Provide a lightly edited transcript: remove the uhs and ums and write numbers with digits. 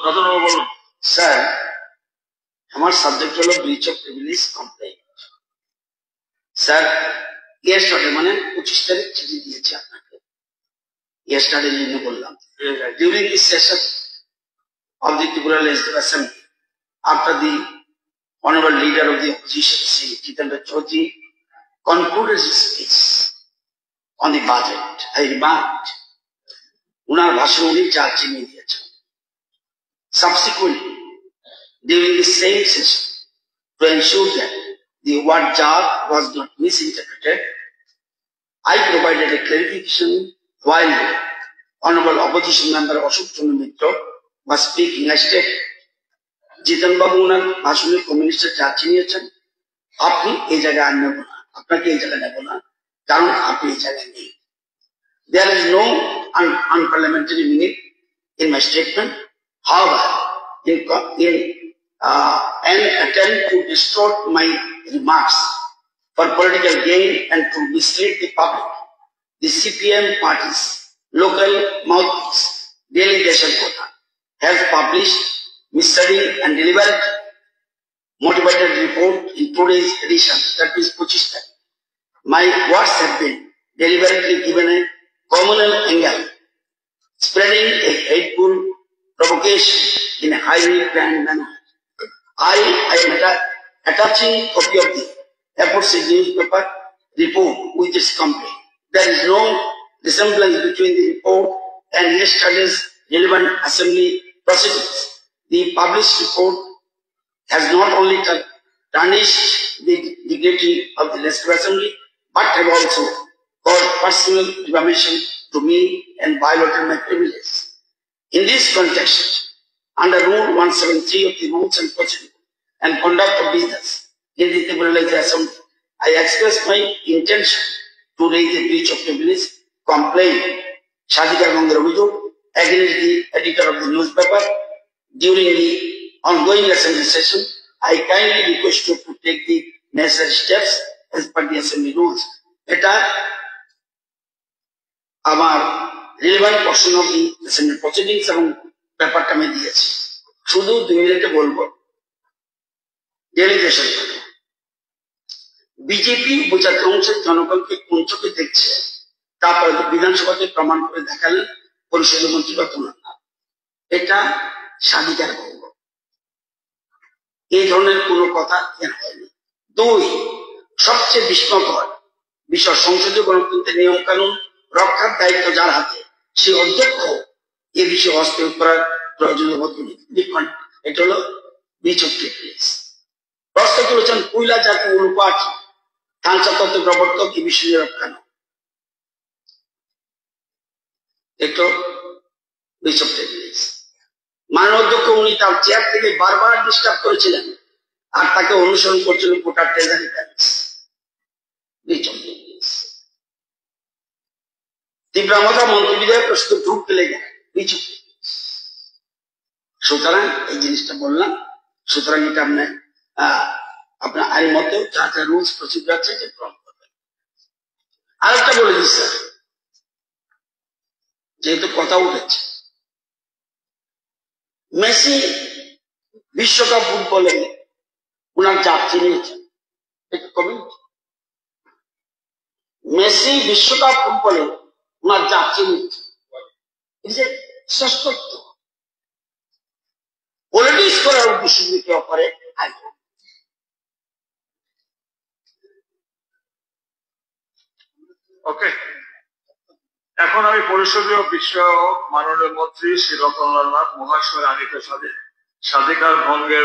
রতনবাবু বলুন। স্যার, আমার সাবজেক্ট হলো breach of privilege complain. Sir, yesterday মানে 25 তারিখ চিঠি দিয়েছি আপনাকে। ইয়েস্টারডে জন্য বললাম, during this session of the Tripura Legislative Assembly, after the honorable leader of the opposition, Sri Jitendra Chaudhary, concluded his speech on the budget, I remarked, unar bhashon uni charge niye diyechen. Subsequently, during the same session, to ensure that the word jar was not misinterpreted, I provided a clarification while honorable opposition member Ashok Chandra Mitra was speaking. I stated, জিতেন বাবু ওনার ভাষণে কমিউনিস্টের charge নিয়েছেন, আপনি এই জায়গায় আর নেব না, আপনাকে এই জায়গায় নেব না, কারণ আপনি এই জায়গায় নেই। There is no unparliamentary meaning in my statement. However, in an attempt to distort my remarks for political gain and to mislead the public, the CPM party's local mouthpiece, Delhi Deshan Kota, has published misleading and deliberately motivated report in today's edition, that is 25 Tarik. My words have been deliberately given a communal angle, spreading a hateful provocation in a highly planned manner. I am attaching a copy of the aforesaid newspaper report with its complaint. There is no resemblance between the report and yesterday's relevant assembly proceedings. The published report has not only tarnished the dignity of the Legislative Assembly, but have also caused personal defamation to me and violated my privileges. In this context, under Rule 173 of the Rules and Procedure and Conduct of Business in the Tripura Legislative Assembly, I express my intention to raise a breach of privilege complaint, Shadika Gangar Abhijog, against the editor of the newspaper. During the ongoing assembly session, I kindly request you to take the necessary steps as per the assembly rules. Eta amar relevant portion of the assembly proceedings এবং ব্যাপারটা আমি দিয়েছি, শুধু 2 মিনিটে বলবো। Delegation BJP উপজাতি অংশের জনগণকে কোন চোখে দেখছে তারপরে বিধানসভাতে প্রমাণ করে দেখালেন পরিষদের মন্ত্রী রতনলাল। এটা স্বাধিকার ভঙ্গ, এই ধরনের কোনো কথা কেন হয়নি। 2, সবচেয়ে বিস্ময়কর বিষয়, সংসদীয় গণতন্ত্রের নিয়ম কানুন রক্ষার দায়িত্ব যার হাতে, সে অধ্যক্ষ এ বিষয়ে হস্তক্ষেপ করার প্রয়োজনীয় বদলি। এটা হলো ব্রিচ অফ প্রিভিলেজ। প্রশ্ন তুলেছেন কুইলা জাতি অনুপাত খালসা তত্ত্ব প্রবর্তক এ বিষয়ে রক্ষানো, এটা ব্রিচ অফ প্রিভিলেজ। মাননীয় অধ্যক্ষ উনি তার চেয়ার থেকে বারবার ডিস্টার্ব করেছিলেন আর তাকে অনুসরণ করছিল ভোটার ট্রেজারি ব্যালেন্স। তীব্রামতা মন্ত্রী বিধায়ক প্রশ্ন ঢুকতে লেগে সুতরাং এই জিনিসটা বললাম। সুতরাং এটা আপনার আইন মতো যা যা রুলস প্রসিডিউর আছে এটা গ্রহণ করবেন। আরেকটা বলে দিচ্ছে, যেহেতু কথা উঠেছে, মেসি বিশ্বকাপ ফুটবলে উনার যাত্রী নিয়েছেন, মেসি বিশ্বকাপ ফুটবলে উনার যাত্রী নিয়েছেন, শ্রেষ্ঠত্ব পলিটিক্স করার উদ্দেশ্য কেউ করে। ওকে, এখন আমি পরিষদীয় বিষয়ক মাননীয় মন্ত্রী শ্রী রতনলাল নাথ মহাশয় আনিত স্বাধিকার ভঙ্গের